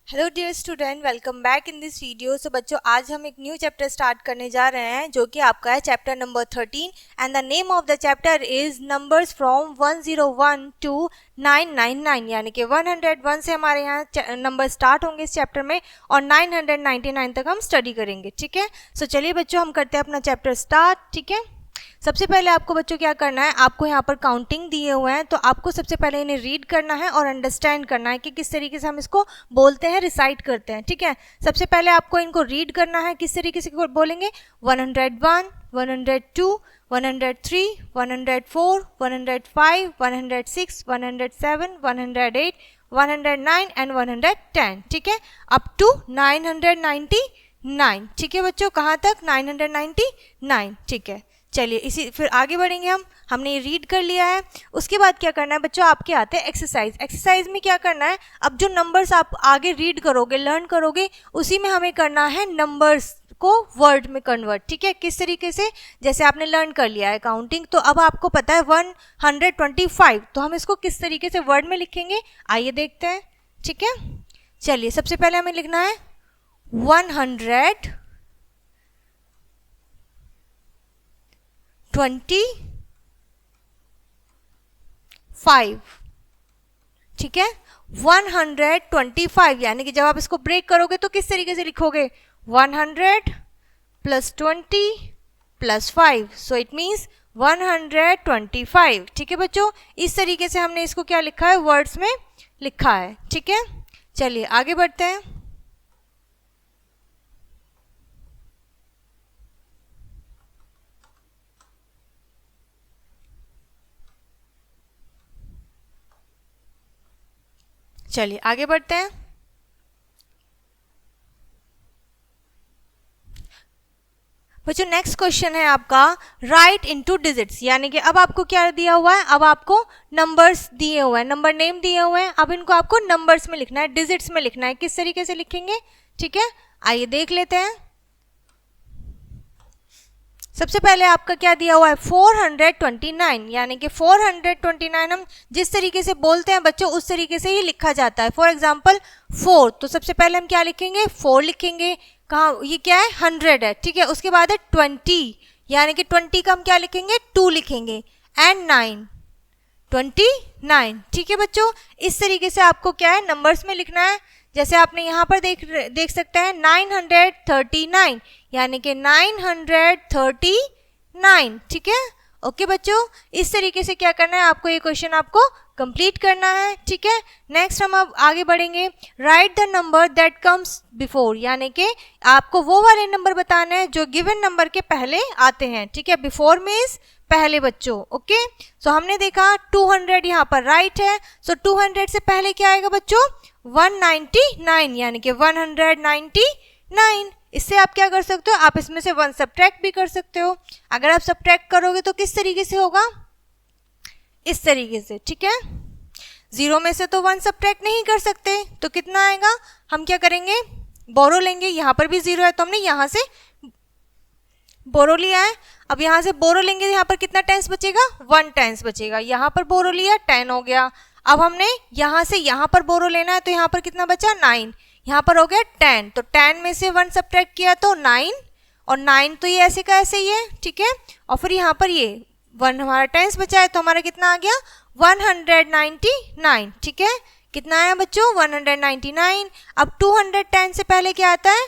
Hello dear student, welcome back in this video. So बच्चों, आज हम एक न्यू चैप्टर स्टार्ट करने जा रहे हैं जो कि आपका है chapter number 13 and the name of the chapter is numbers from 101 to 999। यानी कि 101 से हमारे यहाँ नंबर स्टार्ट होंगे इस चैप्टर में और 999 तक हम स्टडी करेंगे। ठीक है, सो चलिए बच्चों, हम करते हैं अपना चैप्टर स्टार्ट। ठीक है, सबसे पहले आपको बच्चों क्या करना है, आपको यहाँ पर काउंटिंग दिए हुए हैं तो आपको सबसे पहले इन्हें रीड करना है और अंडरस्टैंड करना है कि किस तरीके से हम इसको बोलते हैं, रिसाइट करते हैं। ठीक है, सबसे पहले आपको इनको रीड करना है। किस तरीके से बोलेंगे? 101, 102, 103, 104, 105, 106, 107, 108, 109 एंड 110। ठीक है, अप टू 999। ठीक है बच्चों, कहाँ तक? 999। ठीक है, चलिए इसी फिर आगे बढ़ेंगे। हमने ये रीड कर लिया है। उसके बाद क्या करना है बच्चों, आपके आते हैं एक्सरसाइज। एक्सरसाइज में क्या करना है, अब जो नंबर्स आप आगे रीड करोगे, लर्न करोगे, उसी में हमें करना है नंबर्स को वर्ड में कन्वर्ट। ठीक है, किस तरीके से? जैसे आपने लर्न कर लिया है काउंटिंग, तो अब आपको पता है 125, तो हम इसको किस तरीके से वर्ड में लिखेंगे, आइए देखते हैं। ठीक है, चलिए सबसे पहले हमें लिखना है 125। ठीक है, 125 यानी कि जब आप इसको ब्रेक करोगे तो किस तरीके से लिखोगे? 100 plus 20 plus 5, so it means 125। ठीक है बच्चों, इस तरीके से हमने इसको क्या लिखा है, वर्ड्स में लिखा है। ठीक है, चलिए आगे बढ़ते हैं। चलिए आगे बढ़ते हैं। बच्चों नेक्स्ट क्वेश्चन है आपका राइट इनटू डिजिट्स। यानी कि अब आपको क्या दिया हुआ है, अब आपको नंबर्स दिए हुए हैं, नंबर नेम दिए हुए हैं। अब इनको आपको नंबर्स में लिखना है, डिजिट्स में लिखना है। किस तरीके से लिखेंगे? ठीक है, आइए देख लेते हैं। सबसे पहले आपका क्या दिया हुआ है, 429। यानी कि 429 हम जिस तरीके से बोलते हैं बच्चों उस तरीके से ही लिखा जाता है। फॉर एग्जाम्पल 4, तो सबसे पहले हम क्या लिखेंगे? 4 लिखेंगे। कहाँ? ये क्या है? 100 है। ठीक है, उसके बाद है 20, यानी कि 20 का हम क्या लिखेंगे? 2 लिखेंगे। एंड 9, 29। ठीक है बच्चों, इस तरीके से आपको क्या है, नंबर्स में लिखना है। जैसे आपने यहाँ पर देख सकते हैं 939, यानी कि 939। ठीक है, ओके बच्चों, इस तरीके से क्या करना है, आपको ये क्वेश्चन आपको कंप्लीट करना है। ठीक है, नेक्स्ट हम अब आगे बढ़ेंगे। Right the number that comes before, यानी कि आपको वो वाले नंबर बताने हैं जो गिवन नंबर के पहले आते हैं। ठीक है, बिफोर मीन्स पहले बच्चों। ओके, सो हमने देखा 200 यहाँ पर राइट है। सो 200 से पहले क्या आएगा बच्चों? 199, यानी कि 199। इससे आप क्या कर सकते हो, आप इसमें से 1 सब्ट्रैक्ट भी कर सकते हो। अगर आप सब्ट्रैक्ट करोगे तो किस तरीके से होगा? इस तरीके से। ठीक है, 0 में से तो 1 सब्ट्रैक्ट नहीं कर सकते, तो कितना आएगा? हम क्या करेंगे, बोरो लेंगे। यहाँ पर भी 0 है तो हमने यहाँ से बोरो लिया है। अब यहाँ से बोरो लेंगे, यहाँ पर कितना टेंस बचेगा? 1 टेंस बचेगा। यहाँ पर बोरो लिया, 10 हो गया। अब हमने यहाँ से यहाँ पर बोरो लेना है तो यहाँ पर कितना बचा? 9। यहाँ पर हो गया 10, तो 10 में से 1 सब्ट्रैक्ट किया तो 9, और 9 तो ये ऐसे का ऐसे ही है। ठीक है, और फिर यहाँ पर ये 1 हमारा टेंस बचा है तो हमारा कितना आ गया? 199। ठीक है, कितना आया बच्चों? 199। अब 210 से पहले क्या आता है?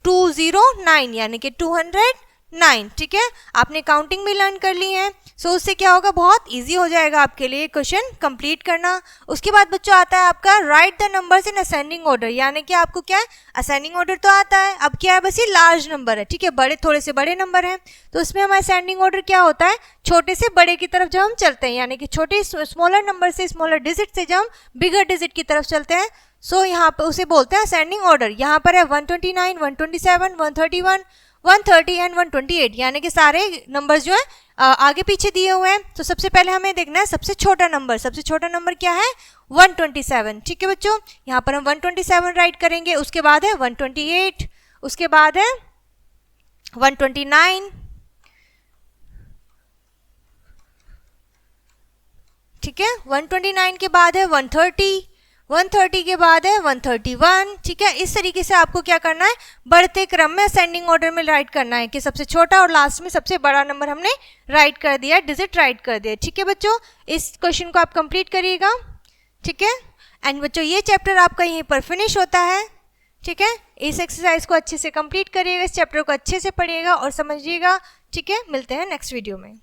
209, यानी कि 209। ठीक है, आपने काउंटिंग भी लर्न कर ली है, सो उससे क्या होगा, बहुत इजी हो जाएगा आपके लिए क्वेश्चन कंप्लीट करना। उसके बाद बच्चों आता है आपका right the numbers in ascending order. यानी कि आपको क्या है, असेंडिंग ऑर्डर तो आता है, अब क्या है, बस ये लार्ज नंबर है। ठीक है, बड़े थोड़े से बड़े नंबर हैं तो उसमें हमारा असेंडिंग ऑर्डर क्या होता है, छोटे से बड़े की तरफ जब हम चलते हैं, यानी कि छोटे स्मॉलर नंबर से स्मॉलर डिजिट से जब हम बिगर डिजिट की तरफ चलते हैं, सो यहाँ पर उसे बोलते हैं असेंडिंग ऑर्डर। यहाँ पर है 129, 127, 131, 130 एंड 128, यानी कि सारे नंबर्स जो है आगे पीछे दिए हुए हैं। तो सबसे पहले हमें देखना है सबसे छोटा नंबर। सबसे छोटा नंबर क्या है? 127। ठीक है बच्चों, यहाँ पर हम 127 राइट करेंगे। उसके बाद है 128, उसके बाद है 129। ठीक है, 129 के बाद है 130, 130 के बाद है 131, ठीक है। इस तरीके से आपको क्या करना है, बढ़ते क्रम में असेंडिंग ऑर्डर में राइट करना है कि सबसे छोटा और लास्ट में सबसे बड़ा नंबर हमने राइट कर दिया, डिजिट राइट कर दिया, ठीक है बच्चों। इस क्वेश्चन को आप कंप्लीट करिएगा, ठीक है। एंड बच्चों ये चैप्टर आपका यहीं पर फिनिश होता है, ठीक है। इस एक्सरसाइज को अच्छे से कंप्लीट करिएगा, इस चैप्टर को अच्छे से पढ़िएगा और समझिएगा, ठीक है। मिलते हैं नेक्स्ट वीडियो में।